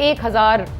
1000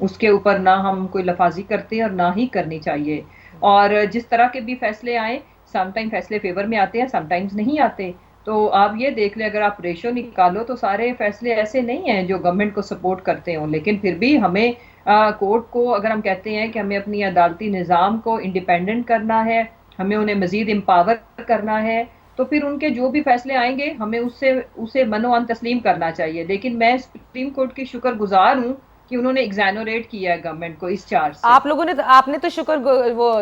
اس کے اوپر نہ ہم کوئی لفاظی کرتے اور نہ ہی کرنی چاہیے. اور جس طرح کے بھی فیصلے آئیں, سم ٹائم فیصلے فیور میں آتے ہیں, سم ٹائمز نہیں آتے. تو آپ یہ دیکھ لیں, اگر آپ ریشو نکالو تو سارے فیصلے ایسے نہیں ہیں جو گورنمنٹ کو سپورٹ کرتے ہوں, لیکن پھر بھی ہمیں کورٹ کو, اگر ہم کہتے ہیں کہ ہمیں اپنی عدالتی نظام کو انڈیپینڈنٹ کرنا ہے, ہمیں انہیں مزید امپاور کرنا ہے, تو پھر ان کے جو بھی فیصلے آئیں گے ہمیں اسے من و عن تسلیم کرنا چاہیے. لیکن میں سپریم کورٹ کی شکر گزار ہوں کہ انہوں نے ایگزینوریٹ کیا ہے گورنمنٹ کو اس چارج سے. آپ نے تو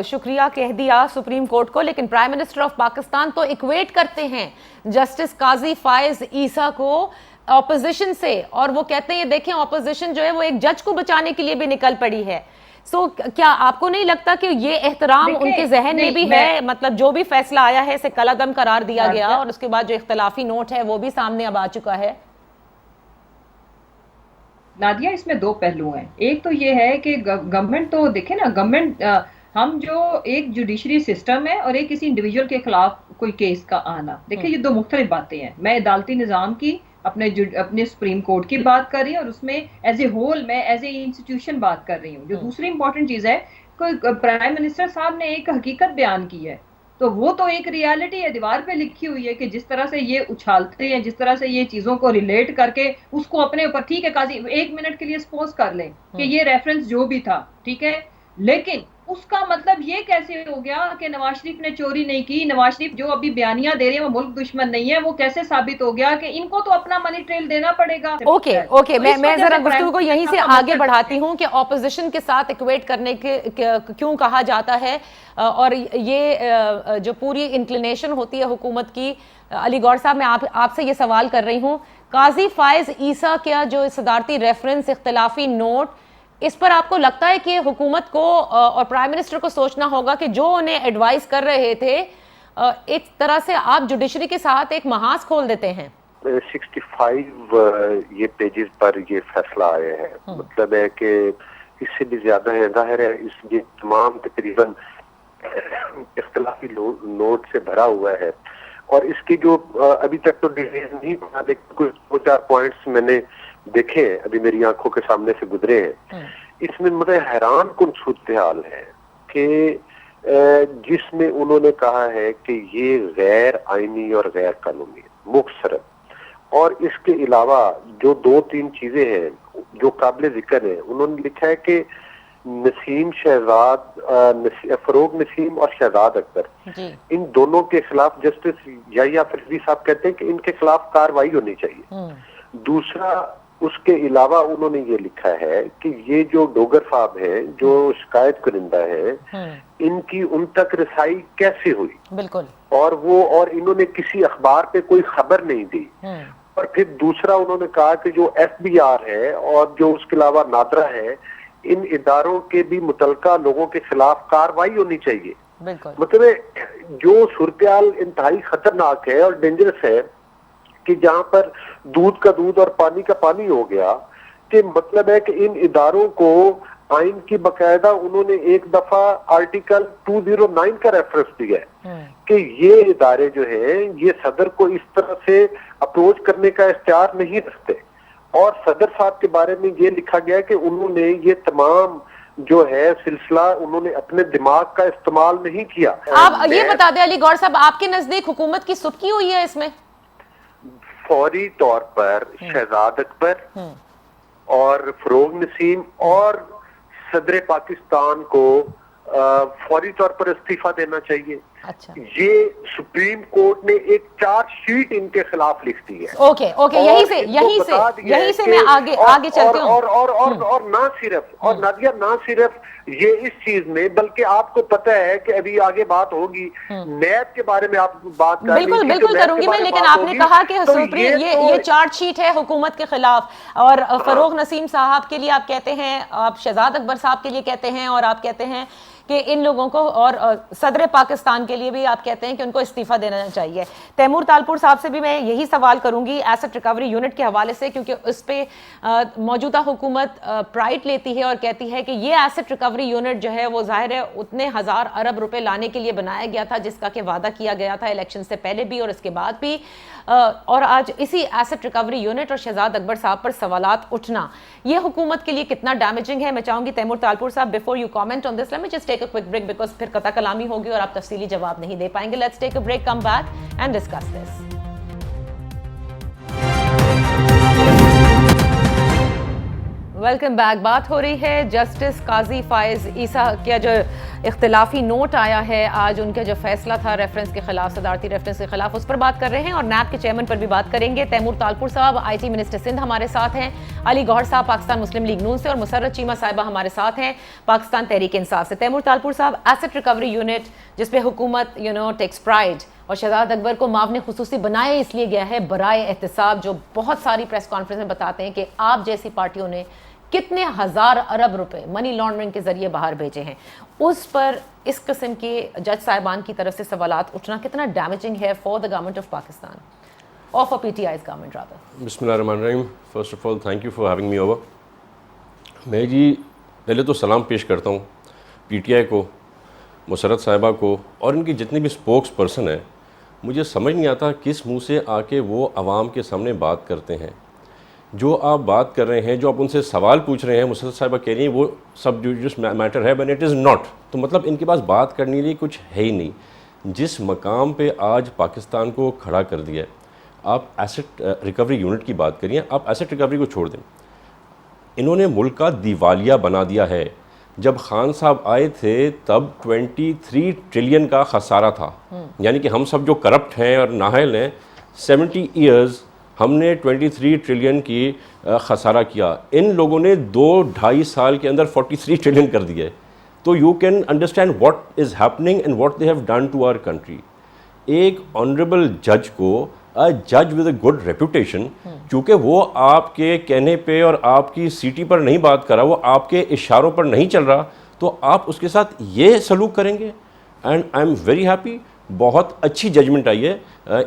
شکریہ کہہ دیا سپریم کورٹ کو, لیکن پرائم منسٹر آف پاکستان تو ایکویٹ کرتے ہیں جسٹس قاضی فائز عیسیٰ کو اپوزیشن سے, اور وہ کہتے ہیں یہ دیکھیں اپوزیشن جو ہے وہ ایک جج کو بچانے کے لیے بھی نکل پڑی ہے. سو کیا آپ کو نہیں لگتا کہ یہ احترام ان کے ذہن میں بھی ہے, مطلب جو بھی فیصلہ آیا ہے اسے کالعدم قرار دیا گیا, اور اس کے بعد جو اختلافی نوٹ ہے وہ بھی سامنے اب آ چکا ہے؟ نادیہ, اس میں دو پہلو ہیں. ایک تو یہ ہے کہ گورنمنٹ تو دیکھیں نا, گورنمنٹ ہم جو ایک جوڈیشری سسٹم ہے اور ایک کسی انڈیویجول کے خلاف کوئی کیس کا آنا, دیکھیں یہ دو مختلف باتیں ہیں. میں عدالتی نظام کی اپنے سپریم کورٹ کی بات کر رہی ہوں, اور اس میں ایز اے ہول میں ایز اے انسٹیٹیوشن بات کر رہی ہوں. جو دوسری امپورٹنٹ چیز ہے, کوئی پرائم منسٹر صاحب نے ایک حقیقت بیان کی ہے, تو وہ تو ایک ریالٹی ہے, دیوار پہ لکھی ہوئی ہے کہ جس طرح سے یہ اچھالتے ہیں, جس طرح سے یہ چیزوں کو ریلیٹ کر کے اس کو اپنے اوپر, ٹھیک ہے قاضی ایک منٹ کے لیے سپوز کر لیں کہ یہ ریفرنس جو بھی تھا ٹھیک ہے, لیکن اس کا مطلب یہ کیسے ہو گیا کہ نواز شریف نے چوری نہیں کی, نواز شریف جو ابھی بیانیاں دے رہے ہیں وہ ملک دشمن نہیں ہے, وہ کیسے ثابت ہو گیا کہ ان کو تو اپنا منی ٹریل دینا پڑے گا؟ اوکے, میں ذرا گفتگو کو یہیں سے آگے بڑھاتی ہوں کہ اپوزیشن کے ساتھ ایکویٹ کرنے کے کیوں کہا جاتا ہے, اور یہ جو پوری انکلینیشن ہوتی ہے حکومت کی. علی گور صاحب, میں آپ سے یہ سوال کر رہی ہوں, قاضی فائز عیسیٰ کیا جو صدارتی ریفرنس اختلافی نوٹ, اس پر آپ کو لگتا ہے کہ حکومت کو اور پرائم منسٹر کو سوچنا ہوگا کہ جو انہیں ایڈوائز کر رہے تھے, ایک طرح سے آپ جوڈیشری کے ساتھ ایک محاذ کھول دیتے ہیں؟ 65 یہ پیجز پر یہ فیصلہ آئے ہیں, مطلب ہے کہ اس سے بھی زیادہ ہے. ظاہر ہے یہ تمام تقریباً اختلافی نوٹ سے بھرا ہوا ہے, اور اس کی جو ابھی تک تو ڈیٹیل نہیں پڑا, لیکن کچھ 2-4 پوائنٹس میں نے دیکھے ہیں, ابھی میری آنکھوں کے سامنے سے گزرے ہیں. اس میں مجھے حیران کن صورتحال ہے کہ جس میں انہوں نے کہا ہے کہ یہ غیر آئینی اور غیر قانونی مختصر, اور اس کے علاوہ جو 2-3 چیزیں ہیں جو قابل ذکر ہیں, انہوں نے لکھا ہے کہ نسیم شہزاد, فروغ نسیم اور شہزاد اکبر, ان دونوں کے خلاف جسٹس یحییٰ فریدی صاحب کہتے ہیں کہ ان کے خلاف کارروائی ہونی چاہیے. دوسرا, اس کے علاوہ انہوں نے یہ لکھا ہے کہ یہ جو ڈوگر صاحب ہیں جو شکایت کنندہ ہیں, ان کی ان تک رسائی کیسے ہوئی, بالکل, اور انہوں نے کسی اخبار پہ کوئی خبر نہیں دی. اور پھر دوسرا انہوں نے کہا کہ جو FBR ہے اور جو اس کے علاوہ نادرا ہے, ان اداروں کے بھی متعلقہ لوگوں کے خلاف کارروائی ہونی چاہیے. مطلب جو صورتحال انتہائی خطرناک ہے اور ڈینجرس ہے کہ جہاں پر دودھ کا دودھ اور پانی کا پانی ہو گیا, کہ مطلب ہے کہ ان اداروں کو آئین کی باقاعدہ انہوں نے ایک دفعہ آرٹیکل 209 کا ریفرنس دیا ہے کہ یہ ادارے جو ہیں یہ صدر کو اس طرح سے اپروچ کرنے کا اختیار نہیں رکھتے. اور صدر صاحب کے بارے میں یہ لکھا گیا کہ انہوں نے یہ تمام جو ہے سلسلہ انہوں نے اپنے دماغ کا استعمال نہیں کیا. آپ یہ بتا دیں علی گور صاحب, آپ کے نزدیک حکومت کی سبکی ہوئی ہے اس میں؟ فوری طور پر شہزاد اکبر اور فروغ نسیم اور صدر پاکستان کو فوری طور پر استعفیٰ دینا چاہیے. یہ سپریم کورٹ نے ایک چارج شیٹ ان کے خلاف لکھ دی ہے. اوکے, یہی سے میں آگے چلتی ہوں. اور نہ صرف, اور نادیہ نہ صرف یہ اس چیز میں, بلکہ آپ کو پتہ ہے کہ ابھی آگے بات ہوگی نیب کے بارے میں, آپ بات کر رہی ہیں, بالکل کروں گی میں, لیکن آپ نے کہا کہ یہ چارج شیٹ ہے حکومت کے خلاف, اور فروغ نسیم صاحب کے لیے آپ کہتے ہیں, آپ شہزاد اکبر صاحب کے لیے کہتے ہیں, اور آپ کہتے ہیں کہ ان لوگوں کو, اور صدر پاکستان کے لیے بھی آپ کہتے ہیں کہ ان کو استعفیٰ دینا چاہیے. تیمور تالپور صاحب سے بھی میں یہی سوال کروں گی ایسٹ ریکوری یونٹ کے حوالے سے, کیونکہ اس پہ موجودہ حکومت پرائڈ لیتی ہے اور کہتی ہے کہ یہ ایسٹ ریکوری یونٹ جو ہے وہ ظاہر ہے اتنے 1000 ارب روپے لانے کے لیے بنایا گیا تھا جس کا کہ وعدہ کیا گیا تھا الیکشن سے پہلے بھی اور اس کے بعد بھی, اور آج اسی ایسٹ ریکوری یونٹ اور شہزاد اکبر صاحب پر سوالات اٹھنا یہ حکومت کے لیے کتنا ڈیمیجنگ ہے. میں چاہوں گی تیمور تالپور صاحب, before you comment on this late me just take a quick break because پھر قطع کلامی ہوگی اور آپ تفصیلی جواب نہیں دے پائیں گے. Let's take a break, come back and discuss this. Welcome back. بات ہو رہی ہے جسٹس قاضی فائز عیسیٰ کا جو اختلافی نوٹ آیا ہے آج, ان کا جو فیصلہ تھا ریفرنس کے خلاف, صدارتی ریفرنس کے خلاف, اس پر بات کر رہے ہیں اور نیب کے چیئرمین پر بھی بات کریں گے. تیمور تالپور صاحب آئی ٹی منسٹر سندھ ہمارے ساتھ ہیں, علی گوہر صاحب پاکستان مسلم لیگ نون سے, اور مسرت چیمہ صاحبہ ہمارے ساتھ ہیں پاکستان تحریک انصاف سے. تیمور تالپور صاحب, ایسٹ ریکوری یونٹ جس پہ حکومت ٹیکس پرائڈ اور شہزاد اکبر کو معاون خصوصی بنایا اس لیے گیا ہے برائے احتساب, جو بہت ساری پریس کانفرنس میں بتاتے ہیں کہ آپ جیسی پارٹیوں نے کتنے 1000 ارب روپے منی لانڈرنگ کے ذریعے باہر بھیجے ہیں, اس پر اس قسم کے جج صاحبان کی طرف سے سوالات اٹھنا کتنا ڈیمیجنگ ہے for the government of Pakistan, اور for P T I's government rather. بسم اللہ الرحمن الرحیم. First of all thank you for having me over. میں جی پہلے تو سلام پیش کرتا ہوں پی ٹی آئی کو, مسرت صاحبہ کو, اور ان کی جتنے بھی اسپوکس پرسن ہیں. مجھے سمجھ نہیں آتا کس منہ سے آ کے وہ عوام کے سامنے بات کرتے ہیں. جو آپ بات کر رہے ہیں, جو آپ ان سے سوال پوچھ رہے ہیں, مسرت صاحبہ کہہ رہی ہیں وہ سب جوڈیس میٹر ہے, بٹ اٹ از ناٹ. تو مطلب ان کے پاس بات کرنے کے لیے کچھ ہے ہی نہیں. جس مقام پہ آج پاکستان کو کھڑا کر دیا ہے, آپ ایسٹ ریکوری یونٹ کی بات کریے, آپ ایسٹ ریکوری کو چھوڑ دیں. انہوں نے ملک کا دیوالیہ بنا دیا ہے. جب خان صاحب آئے تھے تب 23 ٹریلین کا خسارہ تھا, یعنی کہ ہم سب جو کرپٹ ہیں اور نااہل ہیں, 70 ایئرز ہم نے 23 ٹریلین کی خسارہ کیا. ان لوگوں نے 2-2.5 سال کے اندر 43 ٹریلین کر دیا ہے. تو you can understand what is happening and what they have done to our country. ایک آنریبل جج کو, جج ود اے گڈ ریپوٹیشن, چونکہ وہ آپ کے کہنے پہ اور آپ کی سیٹی پر نہیں بات کر رہا, وہ آپ کے اشاروں پر نہیں چل رہا, تو آپ اس کے ساتھ یہ سلوک کریں گے. And I am very happy, بہت اچھی ججمنٹ آئی ہے.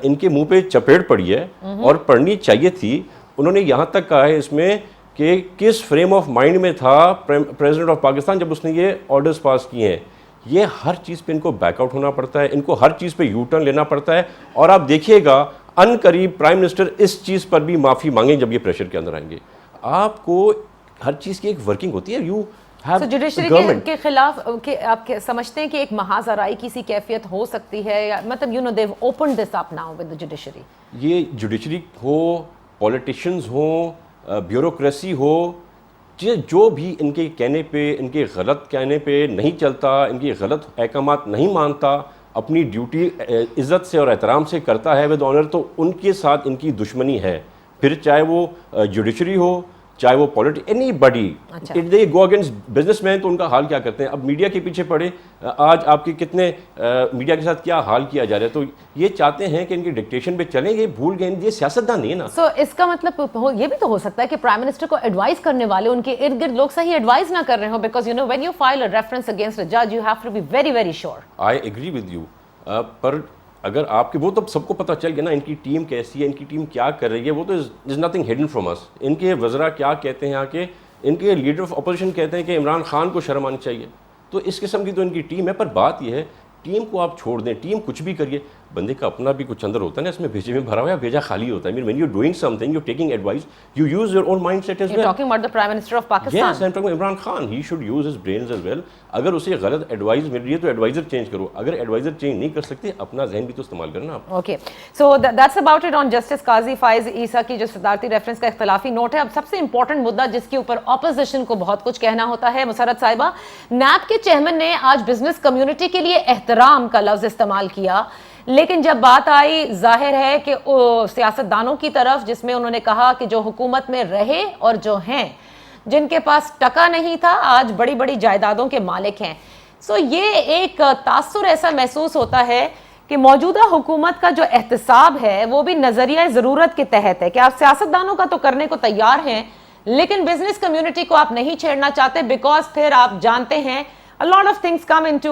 ان کے منہ پہ چپیٹ پڑی ہے اور پڑھنی چاہیے تھی. انہوں نے یہاں تک کہا ہے اس میں کہ کس فریم آف مائنڈ میں تھا پریزیڈنٹ آف پاکستان جب اس نے یہ آرڈرز پاس کیے ہیں. یہ ہر چیز پہ ان کو بیک آؤٹ ہونا پڑتا ہے, ان کو ہر چیز پہ یو ٹرن لینا پڑتا ہے. اور آپ دیکھیے گا ان قریب پرائم منسٹر اس چیز پر بھی معافی مانگیں جب یہ پریشر کے اندر آئیں گے. آپ کو ہر چیز کی ایک ورکنگ ہوتی ہے. یو جوڈیشری کے خلاف آپ سمجھتے ہیں کہ ایک محاذ آرائی کی سی کیفیت ہو سکتی ہے, یا مطلب they've opened this up now with the judiciary. یہ جوڈیشری ہو, پولیٹیشنز ہوں, بیوروکریسی ہو, جو بھی ان کے کہنے پہ, ان کے غلط کہنے پہ نہیں چلتا, ان کی غلط احکامات نہیں مانتا, اپنی ڈیوٹی عزت سے اور احترام سے کرتا ہے ود آنر, تو ان کے ساتھ ان کی دشمنی ہے. پھر چاہے وہ جوڈیشری ہو, چاہے وہ anybody, it they go against businessman, تو ان کا حال کیا کرتے ہیں. اب میڈیا کے پیچھے پڑے, آج آپ کے کتنے میڈیا کے ساتھ کیا حال کیا جا رہا ہے. تو یہ چاہتے ہیں کہ ان کی ڈکٹیشن پہ چلیں, یہ بھول گئے, یہ سیاستدان نہیں ہے نا. سو اس کا مطلب یہ بھی تو ہو سکتا ہے کہ پرائم منسٹر کو ایڈوائز کرنے والے ان کے ارد گرد لوگ صحیح ایڈوائز نہ کر رہے ہوں, because when you file a reference against a جج you have to be very very sure. I agree with you, پر اگر آپ کے, وہ تو سب کو پتہ چل گیا نا ان کی ٹیم کیسی ہے, ان کی ٹیم کیا کر رہی ہے. وہ تو از نتھنگ ہڈن فرام اس. ان کے وزراء کیا کہتے ہیں, آ کے ان کے لیڈر آف اپوزیشن کہتے ہیں کہ عمران خان کو شرم آنی چاہیے. تو اس قسم کی تو ان کی ٹیم ہے. پر بات یہ ہے, ٹیم کو آپ چھوڑ دیں, ٹیم کچھ بھی کریے, بندے کا اپنا بھی کچھ اندر ہوتا ہے نا, اس میں بھیجے میں بھرا ہوا ہے, بھیجا خالی ہوتا ہے. when you're doing something, you're taking advice, you use your own mindset as well. You're talking about the Prime Minister of Pakistan. Yes, I'm talking about Imran Khan. He should use his brains as well. اگر اسے غلط advise مل رہی ہے تو advisor change کرو. اگر advisor change نہیں کر سکتے, اپنا ذہن بھی تو استعمال کرنا آپ. Okay, so that's about it on justice قاضی فائز عیسیٰ کی جو صدارتی ریفرنس کا اختلافی نوٹ ہے. اب سب سے امپورٹنٹ مدعا جس کے اوپر اپوزیشن کو بہت کچھ کہنا ہوتا ہے, مسرت صاحبہ, نیب کے چیئرمین نے آج بزنس کمیونٹی کے لیے احترام کا لفظ استعمال کیا, لیکن جب بات آئی ظاہر ہے کہ سیاستدانوں کی طرف, جس میں انہوں نے کہا کہ جو حکومت میں رہے اور جو ہیں, جن کے پاس ٹکا نہیں تھا, آج بڑی بڑی جائیدادوں کے مالک ہیں. سو یہ ایک تاثر ایسا محسوس ہوتا ہے کہ موجودہ حکومت کا جو احتساب ہے وہ بھی نظریہ ضرورت کے تحت ہے, کہ آپ سیاستدانوں کا تو کرنے کو تیار ہیں, لیکن بزنس کمیونٹی کو آپ نہیں چھیڑنا چاہتے, بیکاز پھر آپ جانتے ہیں a lot of things come into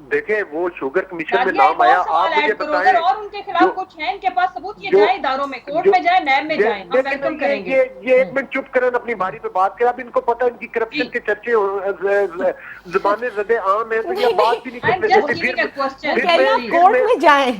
دیکھیں وہ شوگر کمیشن میں نام آیا, آپ مجھے بتائیں اور ان کے خلاف کچھ ہے, ان کے پاس ثبوت, یہ جائیں اداروں میں, کورٹ میں جائیں, نیب میں جائیں, ہم ویلکم کریں گے. یہ ایک منٹ چپ کریں, اپنی باری پہ بات کریں. اب ان کو پتہ ان کی کرپشن کے چرچے زبانیں زدے عام ہیں, تو یہ بات بھی نہیں کرتے. کورٹ میں جائیں,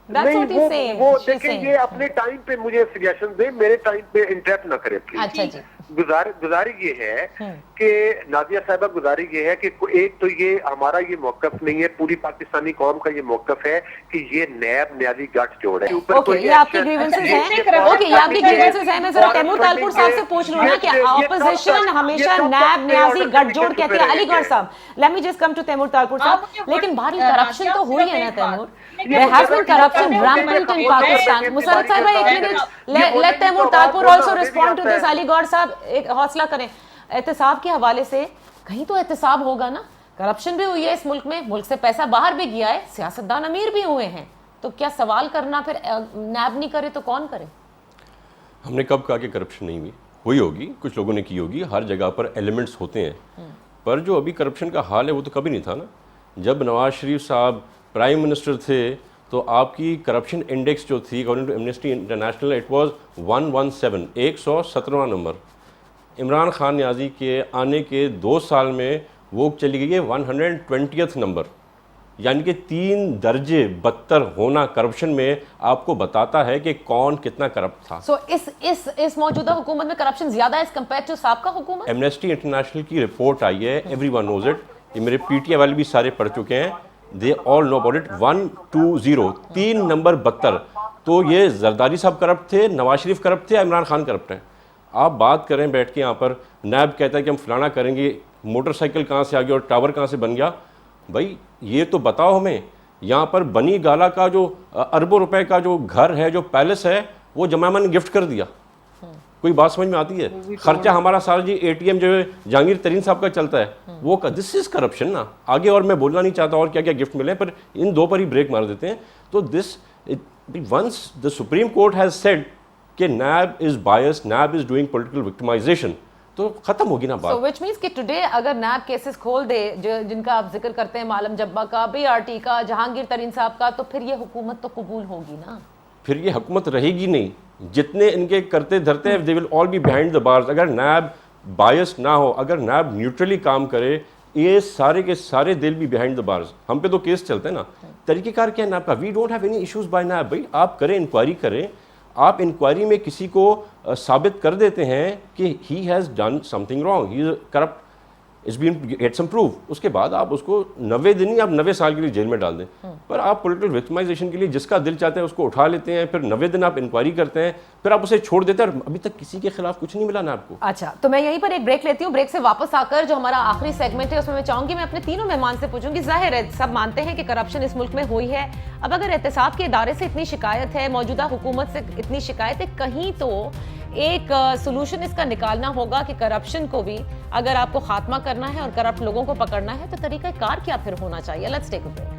نہیں وہ دیکھیں, یہ اپنے ٹائم پہ مجھے سجیشن دیں, میرے ٹائم پہ انٹرپٹ نہ کرے پلیز. گزارش یہ ہے کہ نادیہ صاحبہ, گزارش یہ ہے کہ ایک تو یہ ہمارا یہ موقف نہیں ہے, پوری پاکستانی قوم کا یہ موقف ہے کہ یہ نیب نیازی گٹھ جوڑ ہے. یہ آپ کی گریونسز ہیں, اوکے یہ آپ کی گریونسز ہیں. میں ذرا تیمور تالپور صاحب سے پوچھ لوں نا کہ اپوزیشن ہمیشہ نیب نیازی گٹھ جوڑ کہتی ہے. علی گڑھ صاحب, let me just come to Taimur Talpur صاحب. لیکن باہر کرپشن تو ہوئی ہے نا Taimur, there has been corruption rampant in Pakistan. Musarrat صاحبہ ایک minute, let Taimur Talpur also respond to this. Aligarh صاحب ایک حوصلہ کریں. احتساب کے حوالے سے کہیں تو احتساب ہوگا نا, کرپشن بھی ہوئی ہے اس ملک میں, ملک سے پیسہ باہر بھی گیا ہے, سیاستدان امیر بھی ہوئے ہیں, تو کیا سوال کرنا پھر نیب نہیں کرے تو کون کرے؟ ہم نے کب کہا کہ کرپشن نہیں ہوئی ہوگی, کچھ لوگوں نے کی ہوگی, ہر جگہ پر ایلیمنٹس ہوتے ہیں, پر جو ابھی کرپشن کا حال ہے وہ تو کبھی نہیں تھا نا. جب نواز شریف صاحب پرائم منسٹر تھے تو آپ کی کرپشن انڈیکس جو تھی according to Amnesty International it was 117, 117واں نمبر. عمران خان نیازی کے آنے کے 2 سال میں وہ چلی گئی ہے 120th نمبر, یعنی کہ 3 درجے بدتر ہونا کرپشن میں آپ کو بتاتا ہے کہ کون کتنا کرپٹ تھا. سو اس موجودہ حکومت میں کرپشن زیادہ ہے ایز کمپیئر ٹو سابقہ حکومت. ایمنسٹی انٹرنیشنل کی رپورٹ آئی ہے, ایوری ون نوز اٹ, یہ میرے پی ٹی آئی والے بھی سارے پڑھ چکے ہیں, دے آل نو اباؤٹ اٹ. 120, 3 نمبر بدتر. تو یہ زرداری صاحب کرپٹ تھے, نواز شریف کرپٹ تھے, عمران خان کرپٹ ہیں. آپ بات کریں بیٹھ کے یہاں پر, نیب کہتا ہے کہ ہم فلانا کریں گے, موٹر سائیکل کہاں سے آ گیا اور ٹاور کہاں سے بن گیا. بھائی یہ تو بتاؤ ہمیں, یہاں پر بنی گالا کا جو اربوں روپے کا جو گھر ہے, جو پیلس ہے, وہ جمائما نے گفٹ کر دیا. کوئی بات سمجھ میں آتی ہے؟ خرچہ ہمارا سارا جی اے ٹی ایم جو ہے جہانگیر ترین صاحب کا چلتا ہے, وہ دس از کرپشن نا. آگے اور میں بولنا نہیں چاہتا اور کیا کیا گفٹ ملے, پر ان 2 پر ہی بریک مار دیتے ہیں. تو this once the supreme court has said کہ NAB is biased, NAB is doing political victimisation, تو ختم ہوگی نا بات. سو وچ مینس کہ ٹوڈے اگر نیب کیسز کھول دے جن کا آپ ذکر کرتے ہیں, معلم جبا کا, بی آر ٹی کا, جہانگیر ترین صاحب کا, تو پھر یہ حکومت تو قبول ہوگی نا. پھر یہ حکومت رہے گی نہیں. جتنے ان کے کرتے دھرتے ہیں, they will all be behind the bars. اگر نیب بائس نہ ہو, اگر نیب نیوٹرلی کام کرے, یہ سارے کے سارے دل بھی بیہائنڈ دا بارز. ہم پہ تو کیس چلتے ہیں نا. طریقہ کار کیا ہے نیب کا؟ We don't have any issues by NAB. بھائی آپ کریں, انکوائری کریں. آپ انکوائری میں کسی کو ثابت کر دیتے ہیں کہ he has done something wrong, he is corrupt, it's been get some proof, اس کے بعد آپ اس کو 90 دن یا 90 سال کے لیے جیل میں ڈال دیں. پر آپ پولیٹیکل وکٹمائزیشن کے لیے جس کا دل چاہتا ہے اس کو اٹھا لیتے ہیں, پھر 90 دن آپ انکوائری کرتے ہیں, پھر آپ اسے چھوڑ دیتے ہیں, اور ابھی تک کسی کے خلاف کچھ نہیں ملا نا آپ کو. اچھا, تو میں یہیں پر ایک بریک لیتی ہوں. بریک سے واپس آ کر جو ہمارا آخری سیگمنٹ ہے اس میں میں چاہوں گی میں اپنے تینوں مہمان سے پوچھوں گی. ظاہر ہے سب مانتے ہیں کہ کرپشن اس ملک میں ہوئی ہے. اب اگر احتساب کے ادارے سے اتنی شکایت ہے, موجودہ حکومت سے اتنی شکایت ہے, کہیں تو ایک سولوشن اس کا نکالنا ہوگا کہ کرپشن کو بھی اگر آپ کو خاتمہ کرنا ہے اور کرپٹ لوگوں کو پکڑنا ہے تو طریقہ کار کیا پھر ہونا چاہیے. Let's take a break.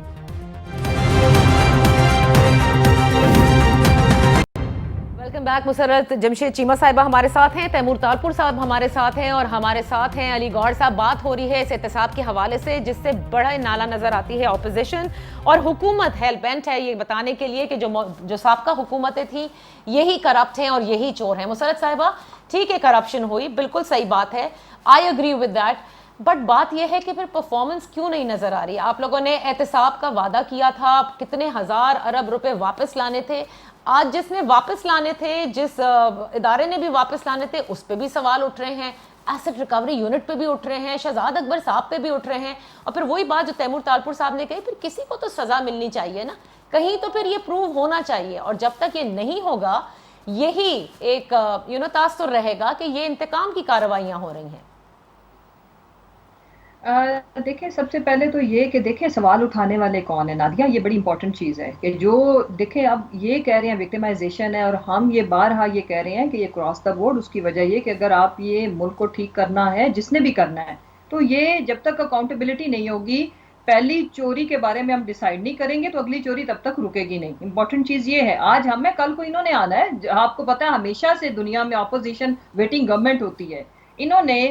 Welcome back. Musarrat Jamshed Cheema صاحبہ ہمارے ساتھ ہیں, تیمور تالپور صاحب ہمارے ساتھ ہیں, اور ہمارے ساتھ ہیں علی گڑھ صاحب. بات ہو رہی ہے اس احتساب کے حوالے سے جس سے بڑا نالا نظر آتی ہے اپوزیشن, اور حکومت ہیل بینٹ ہے یہ بتانے کے لیے کہ جو سابقہ حکومتیں تھیں یہی کرپٹ ہیں اور یہی چور ہیں. مسرت صاحبہ, ٹھیک ہے کرپشن ہوئی, بالکل صحیح بات ہے, I agree with that, but بات یہ ہے کہ پھر پرفارمنس کیوں نہیں نظر آ رہی؟ آپ لوگوں نے احتساب کا وعدہ کیا تھا, کتنے ہزار ارب روپے واپس لانے تھے, آج جس نے واپس لانے تھے, جس ادارے نے بھی واپس لانے تھے, اس پہ بھی سوال اٹھ رہے ہیں, ایسٹ ریکوری یونٹ پہ بھی اٹھ رہے ہیں, شہزاد اکبر صاحب پہ بھی اٹھ رہے ہیں, اور پھر وہی بات جو تیمور تالپور صاحب نے کہی, پھر کسی کو تو سزا ملنی چاہیے نا, کہیں تو پھر یہ پروو ہونا چاہیے, اور جب تک یہ نہیں ہوگا یہی ایک تاثر رہے گا کہ یہ انتقام کی کارروائیاں ہو رہی ہیں. دیکھیں سب سے پہلے تو یہ کہ دیکھیں سوال اٹھانے والے کون ہیں نادیہ, یہ بڑی امپورٹنٹ چیز ہے کہ جو دیکھیں اب یہ کہہ رہے ہیں وکٹمائزیشن ہے, اور ہم یہ بارہا یہ کہہ رہے ہیں کہ یہ کراس دا بورڈ. اس کی وجہ یہ کہ اگر آپ یہ ملک کو ٹھیک کرنا ہے, جس نے بھی کرنا ہے, تو یہ جب تک اکاؤنٹیبلٹی نہیں ہوگی, پہلی چوری کے بارے میں ہم ڈیسائیڈ نہیں کریں گے تو اگلی چوری تب تک رکے گی نہیں. امپورٹنٹ چیز یہ ہے, آج ہمیں کل کو انہوں نے آنا ہے. آپ کو پتا ہے ہمیشہ سے دنیا میں اپوزیشن ویٹنگ گورنمنٹ ہوتی ہے. انہوں نے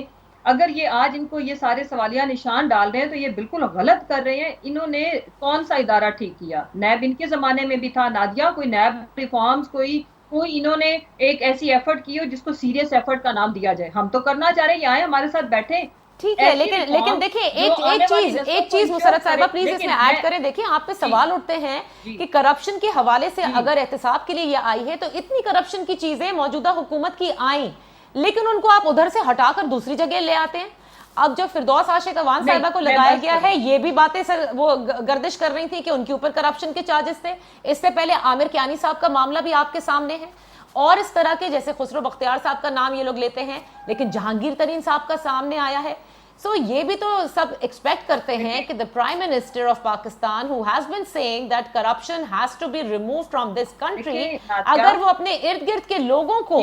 اگر یہ آج ان کو یہ سارے سوالیہ نشان ڈال رہے ہیں تو یہ بالکل غلط کر رہے ہیں. انہوں نے کون سا ادارہ ٹھیک کیا؟ نیب ان کے زمانے میں بھی تھا نادیہ, کوئی نیب ریفارمز کوئی انہوں نے ایک ایسی ایفرٹ کی ہو جس کو سیریس ایفرٹ کا نام دیا جائے؟ ہم تو کرنا چاہ رہے ہیں, یہ آئے ہمارے ساتھ بیٹھیں. ٹھیک ہے, لیکن دیکھیں ایک چیز مسرت صاحبہ پلیز اس میں ایڈ کریں. دیکھیں آپ پہ سوال اٹھتے ہیں کہ کرپشن کے حوالے سے اگر احتساب کے لیے یہ آئی ہے تو اتنی کرپشن کی چیزیں موجودہ حکومت کی آئیں, لیکن ان کو آپ ادھر سے ہٹا کر دوسری جگہ لے آتے ہیں. اب جب فردوس عاشق اوان صاحبہ کو لگایا گیا ہے, یہ بھی باتیں سر وہ گردش کر رہی تھی کہ ان کے اوپر کرپشن کے چارجز تھے. اس سے پہلے عامر کیانی صاحب کا معاملہ بھی آپ کے سامنے ہے, اور اس طرح کے جیسے خسرو بختیار صاحب کا نام یہ لوگ لیتے ہیں, لیکن جہانگیر ترین صاحب کا سامنے آیا ہے. سو یہ بھی تو سب ایکسپیکٹ کرتے ہیں کہ the Prime Minister of Pakistan who has been saying that corruption has to be removed from this country, اگر وہ اپنے ارد گرد کے لوگوں کو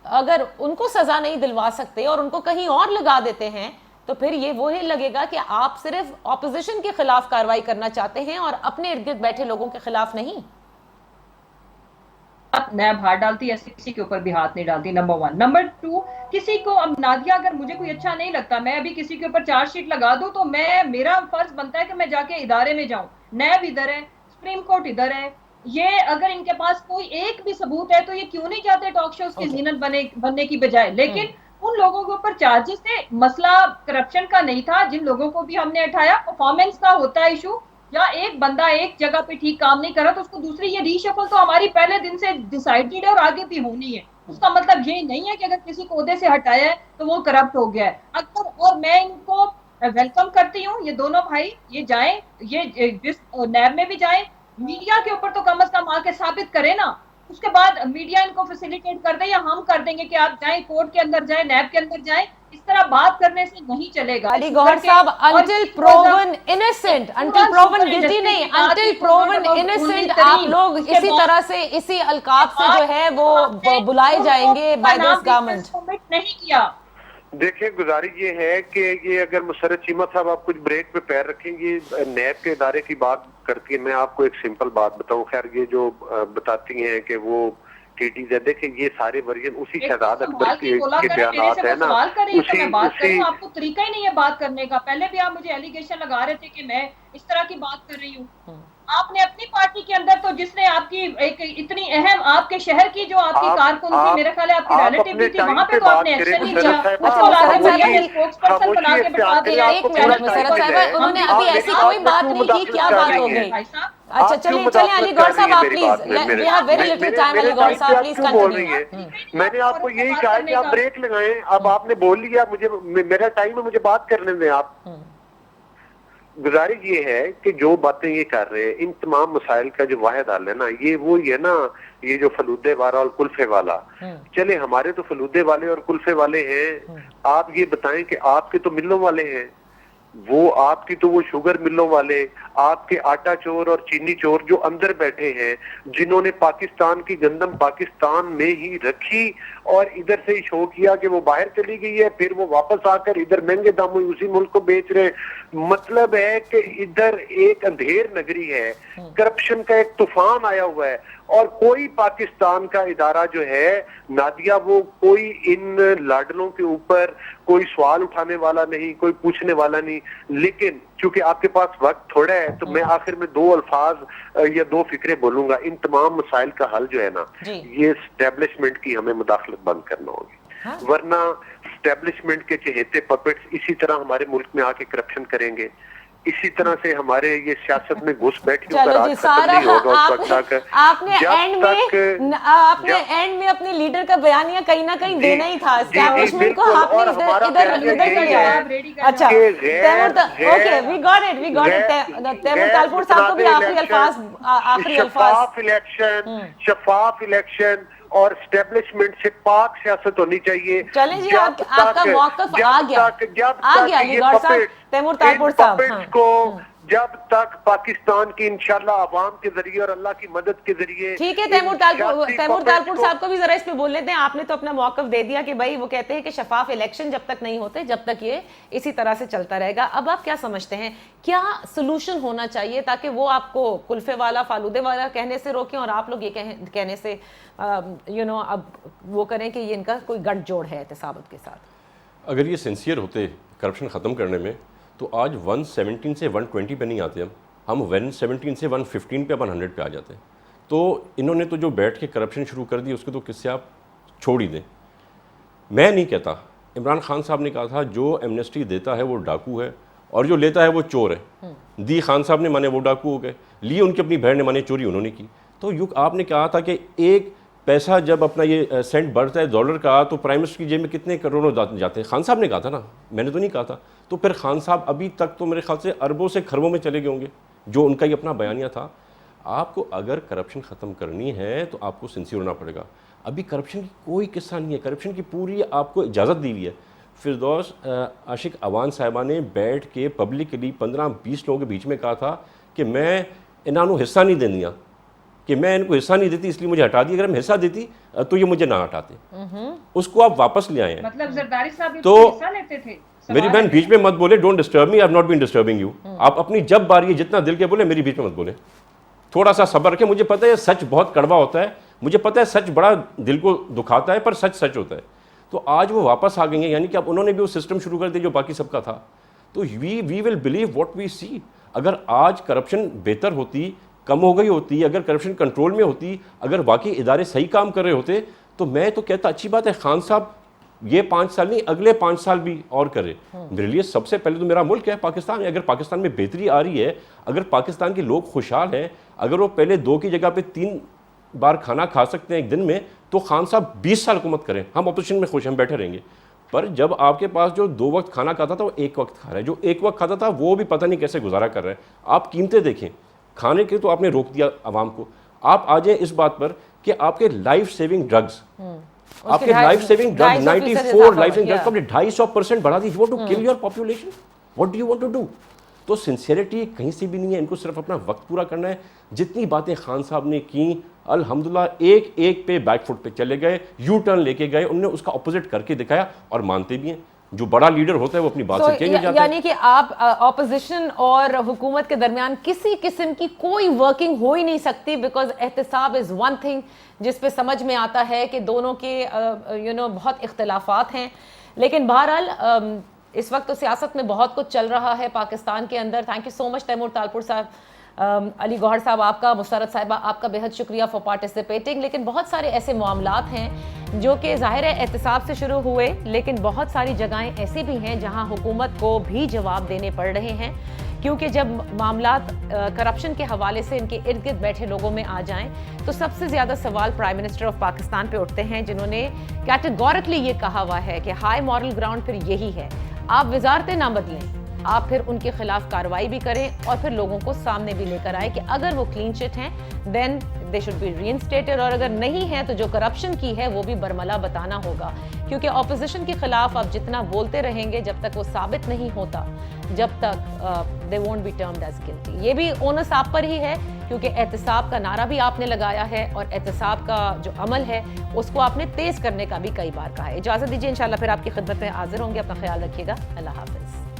اگر ان کو سزا نہیں دلوا سکتے اور ان کو کہیں اور لگا دیتے ہیں تو پھر یہ وہی لگے گا کہ آپ صرف اپوزیشن کے خلاف کارروائی کرنا چاہتے ہیں اور اپنے ارد گرد بیٹھے لوگوں کے خلاف نہیں. نیب ہاتھ ڈالتی ہے, ایسے کسی کے اوپر بھی ہاتھ نہیں ڈالتی, نمبر 1. نمبر 2, کسی کو اب نادیہ اگر مجھے کوئی اچھا نہیں لگتا, میں ابھی کسی کے اوپر چارج شیٹ لگا دوں تو میرا فرض بنتا ہے کہ میں جا کے ادارے میں جاؤں. نیب ادھر ہے, سپریم کورٹ ادھر ہے, یہ اگر ان کے پاس کوئی ایک بھی ثبوت ہے تو یہ کیوں نہیں جاتے ٹاک شوز کی زینت بننے کی بجائے. لیکن ان لوگوں کے اوپر چارجز تھے, مسئلہ کرپشن کا نہیں تھا. جن لوگوں کو بھی ہم نے اٹھایا پرفارمنس کا ہوتا ہے ایشو, یا ایک بندہ ایک جگہ پہ ٹھیک کام نہیں کر رہا تو اس کو دوسری, یہ ری شفل تو ہماری پہلے دن سے ڈیسائیڈڈ ہے اور آگے بھی ہونی ہے. اس کا مطلب یہ نہیں ہے کہ اگر کسی کو عہدے سے ہٹایا ہے تو وہ کرپٹ ہو گیا ہے. اکثر اور میں ان کو ویلکم کرتی ہوں, یہ دونوں بھائی یہ جائیں, یہ جس نیب میں بھی جائیں, میڈیا کے اوپر تو کم از کم آ کے ثابت کریں نا. اس کے بعد میڈیا ان کو فیسیلیٹیٹ کر دے یا ہم کر دیں گے کہ آپ جائیں کورٹ کے اندر جائیں, نیب کے اندر جائیں. اس طرح بات کرنے سے نہیں چلے گا. علی گوہر صاحب, until proven innocent, until proven guilty نہیں, until proven innocent آپ لوگ اسی طرح سے اسی القاب سے جو ہے وہ بلائے جائیں گے by this government. نہیں کیا. دیکھیں گزارش یہ ہے کہ یہ اگر مسرت چیمہ صاحب آپ کچھ بریک پہ پیر رکھیں گے, نیب کے ادارے کی بات کرتی ہے, میں آپ کو ایک سمپل بات بتاؤں. خیر یہ جو بتاتی ہیں کہ وہ ٹیٹیز ہے, دیکھیں یہ سارے ورژن اسی شہزاد اکبر کے بیانات ہیں نا, اسی آپ کو طریقہ ہی نہیں ہے بات کرنے کا. پہلے بھی آپ مجھے ایلیگیشن لگا رہے تھے کہ میں اس طرح کی بات کر رہی ہوں. آپ نے اپنی پارٹی کے اندر تو جس نے آپ کی ایک اتنی اہم آپ کے شہر کی جو آپ کی کارکن تھی, میرے خیال ہے آپ کی ریلیٹیو بھی تھی, وہاں پہ تو آپ نے ایکشن نہیں کیا. انہوں نے ابھی ایسی کوئی بات نہیں کی, کیا بات ہو گئی؟ اچھا چلیں علی گوہر صاحب آپ please, we have very little time, علی گوہر صاحب پلیز کنٹینیو. میں نے آپ کو یہی کہا کہ آپ بریک لگائیں. اب آپ نے بول لیا, مجھے میرا ٹائم ہے, مجھے بات کرنے دیں. آپ گزارش یہ ہے کہ جو باتیں یہ کر رہے ہیں, ان تمام مسائل کا جو واحد حل ہے نا, یہ وہی ہے نا, یہ جو فلودے والا اور کلفے والا. چلے ہمارے تو فلودے والے اور کلفے والے ہیں, آپ یہ بتائیں کہ آپ کے تو ملوں والے ہیں, وہ آپ کی تو وہ شوگر ملوں والے, آپ کے آٹا چور اور چینی چور جو اندر بیٹھے ہیں, جنہوں نے پاکستان کی گندم پاکستان میں ہی رکھی اور ادھر سے ہی شو کیا کہ وہ باہر چلی گئی ہے, پھر وہ واپس آ کر ادھر مہنگے داموں اسی ملک کو بیچ رہے. مطلب ہے کہ ادھر ایک اندھیر نگری ہے, کرپشن کا ایک طوفان آیا ہوا ہے, اور کوئی پاکستان کا ادارہ جو ہے نادیہ, وہ کوئی ان لاڈلوں کے اوپر کوئی سوال اٹھانے والا نہیں, کوئی پوچھنے والا نہیں. لیکن چونکہ آپ کے پاس وقت تھوڑا ہے تو میں آخر میں 2 الفاظ یا 2 فکرے بولوں گا. ان تمام مسائل کا حل جو ہے نا, یہ اسٹیبلشمنٹ کی ہمیں مداخلت بند کرنا ہوگی, ورنہ اسٹیبلشمنٹ کے چہیتے پپٹس اسی طرح ہمارے ملک میں آ کے کرپشن کریں گے, اسی طرح سے ہمارے یہ سیاست میں گھس بیٹھی ہو کر آج ختم نہیں ہوگا اس وقت تک. آپ نے اینڈ میں اپنے لیڈر کا بیانیہ کہیں نہ کہیں دینا ہی تھا, اسٹیبلشمنٹ کو آپ نے ادھر کر لیا. اچھا okay, we got it. Taimur Talpur صاحب کو بھی شفاف الیکشن اور اسٹیبلشمنٹ سے پاک سیاست ہونی چاہیے. چلیں جی, آپ کا موقف آ گیا تیمور تالپور صاحب کو, جب تک پاکستان کی انشاءاللہ عوام کے ذریعے اور اللہ کی مدد کے ذریعے. ٹھیک ہے, تیمور تالپور صاحب کو بھی ذرا اس پہ بول لیتے ہیں. آپ نے تو اپنا موقف دے دیا کہ بھائی وہ کہتے ہیں کہ شفاف الیکشن جب تک نہیں ہوتے, جب تک یہ اسی طرح سے چلتا رہے گا. اب آپ کیا سمجھتے ہیں, کیا سلوشن ہونا چاہیے تاکہ وہ آپ کو کلفے والا فالودے والا کہنے سے روکیں اور آپ لوگ یہ کہنے سے اب وہ کریں کہ یہ ان کا کوئی گٹھ جوڑ ہے احتسابات کے ساتھ؟ اگر یہ سنسیئر ہوتے کرپشن ختم کرنے میں تو آج 117 سے 120 پہ نہیں آتے ہم 117 سے 115 پہ 100 پہ آ جاتے ہیں. تو انہوں نے تو جو بیٹھ کے کرپشن شروع کر دی اس کے تو قصے آپ چھوڑ ہی دیں. میں نہیں کہتا, عمران خان صاحب نے کہا تھا جو ایمنسٹی دیتا ہے وہ ڈاکو ہے اور جو لیتا ہے وہ چور ہے. دی خان صاحب نے مانے وہ ڈاکو ہو گئے, لی ان کی اپنی بہن نے مانے چوری انہوں نے کی. تو آپ نے کہا تھا کہ ایک پیسہ جب اپنا یہ سینٹ بڑھتا ہے ڈالر کا تو پرائم منسٹر کی جیب میں کتنے کروڑوں جاتے ہیں. خان صاحب نے کہا تھا نا, میں نے تو نہیں کہا تھا. تو پھر خان صاحب ابھی تک تو میرے خیال سے اربوں سے کھربوں میں چلے گئے ہوں گے, جو ان کا یہ اپنا بیانیہ تھا. آپ کو اگر کرپشن ختم کرنی ہے تو آپ کو سنسیئر ہونا پڑے گا. ابھی کرپشن کی کوئی قصہ نہیں ہے, کرپشن کی پوری آپ کو اجازت دی ہوئی ہے. فردوس عاشق اوان صاحبہ نے بیٹھ کے پبلکلی 15-20 لوگوں کے بیچ میں کہا تھا کہ میں انہوں حصہ نہیں دینیا, کہ میں ان کو حصہ نہیں دیتی اس لیے مجھے ہٹا دیا, اگر ہم حصہ دیتی تو یہ مجھے نہ ہٹاتے. اس کو آپ واپس لے آئے ہیں. مطلب زرداری صاحب تو حصہ لیتے تھے. میری بہن بیچ میں مت بولے, don't disturb me, I have not been disturbing you. آپ اپنی جب باری ہے جتنا دل کے بولے, میری بیچ میں مت بولے. تھوڑا سا صبر رکھیں. مجھے پتہ ہے سچ بہت کڑوا ہوتا ہے, مجھے پتہ ہے سچ بڑا دل کو دکھاتا ہے, پر سچ سچ ہوتا ہے. تو آج وہ واپس آ گئی ہیں, یعنی کہ اب انہوں نے بھی وہ سسٹم شروع کر دیا جو باقی سب کا تھا. تو وی ول بلیو واٹ وی سی. اگر آج کرپشن بہتر ہوتی, کم ہو گئی ہوتی, اگر کرپشن کنٹرول میں ہوتی, اگر واقعی ادارے صحیح کام کر رہے ہوتے, تو میں تو کہتا اچھی بات ہے خان صاحب یہ 5 سال نہیں اگلے 5 سال بھی اور کرے. میرے لیے سب سے پہلے تو میرا ملک ہے پاکستان. اگر پاکستان میں بہتری آ رہی ہے, اگر پاکستان کے لوگ خوشحال ہیں, اگر وہ پہلے 2 کی جگہ پہ 3 بار کھانا کھا سکتے ہیں ایک دن میں, تو خان صاحب 20 سال حکومت کریں, ہم اپوزیشن میں خوش, ہم بیٹھے رہیں گے. پر جب آپ کے پاس جو 2 وقت کھانا کھاتا تھا وہ 1 وقت کھا رہا ہے, جو 1 وقت کھاتا تھا وہ بھی پتہ نہیں کیسے گزارا کر رہا ہے. آپ قیمتیں دیکھیں کھانے کے, تو آپ نے روک دیا عوام کو. آپ آ جائیں اس بات پر کہ آپ کے لائف سیونگ ڈرگز, آپ کے life saving drug 94 life saving drug کو 250% بڑھا دی. You want to kill your population, what do you want to do. تو سنسیئرٹی کہیں سے بھی نہیں ہے, ان کو صرف اپنا وقت پورا کرنا ہے. جتنی باتیں خان صاحب نے کی الحمدللہ ایک پہ بیک فٹ پہ چلے گئے, یو ٹرن لے کے گئے, انہوں نے اس کا اپوزٹ کر کے دکھایا اور مانتے بھی ہیں. جو بڑا لیڈر ہوتا ہے وہ اپنی بات سے چینج ہو جاتا ہے. یعنی کہ آپ اپوزیشن اور حکومت کے درمیان کسی قسم کی کوئی ورکنگ ہو ہی نہیں سکتی, بیکاز احتساب از ون تھنگ جس پہ سمجھ میں آتا ہے کہ دونوں کے بہت اختلافات ہیں. لیکن بہرحال اس وقت تو سیاست میں بہت کچھ چل رہا ہے پاکستان کے اندر. Thank you so much Taimur Talpur صاحب, علی گوہر صاحب آپ کا, مسرت صاحبہ آپ کا بہت شکریہ فار پارٹیسپیٹنگ. لیکن بہت سارے ایسے معاملات ہیں جو کہ ظاہر ہے احتساب سے شروع ہوئے, لیکن بہت ساری جگہیں ایسی بھی ہیں جہاں حکومت کو بھی جواب دینے پڑ رہے ہیں, کیونکہ جب معاملات کرپشن کے حوالے سے ان کے ارد گرد بیٹھے لوگوں میں آ جائیں تو سب سے زیادہ سوال پرائم منسٹر آف پاکستان پہ اٹھتے ہیں, جنہوں نے کیٹیگورکلی یہ کہا ہوا ہے کہ ہائی مورل گراؤنڈ پھر یہی ہے, آپ وزارتیں نہ بدلیں, آپ پھر ان کے خلاف کارروائی بھی کریں اور پھر لوگوں کو سامنے بھی لے کر آئے کہ اگر وہ کلین چٹ ہیں دین دے شوڈ بی ری انسٹیٹڈ, اور اگر نہیں ہے تو جو کرپشن کی ہے وہ بھی برملا بتانا ہوگا. کیونکہ اپوزیشن کے خلاف آپ جتنا بولتے رہیں گے, جب تک وہ ثابت نہیں ہوتا, جب تک دے وونٹ بی ٹرمڈ ایز گلٹی. یہ بھی اونس آپ پر ہی ہے, کیونکہ احتساب کا نعرہ بھی آپ نے لگایا ہے اور احتساب کا جو عمل ہے اس کو آپ نے تیز کرنے کا بھی کئی بار کہا ہے. اجازت دیجیے, انشاءاللہ پھر آپ کی خدمت میں حاضر ہوں گے. اپنا خیال رکھیے گا. اللہ حافظ.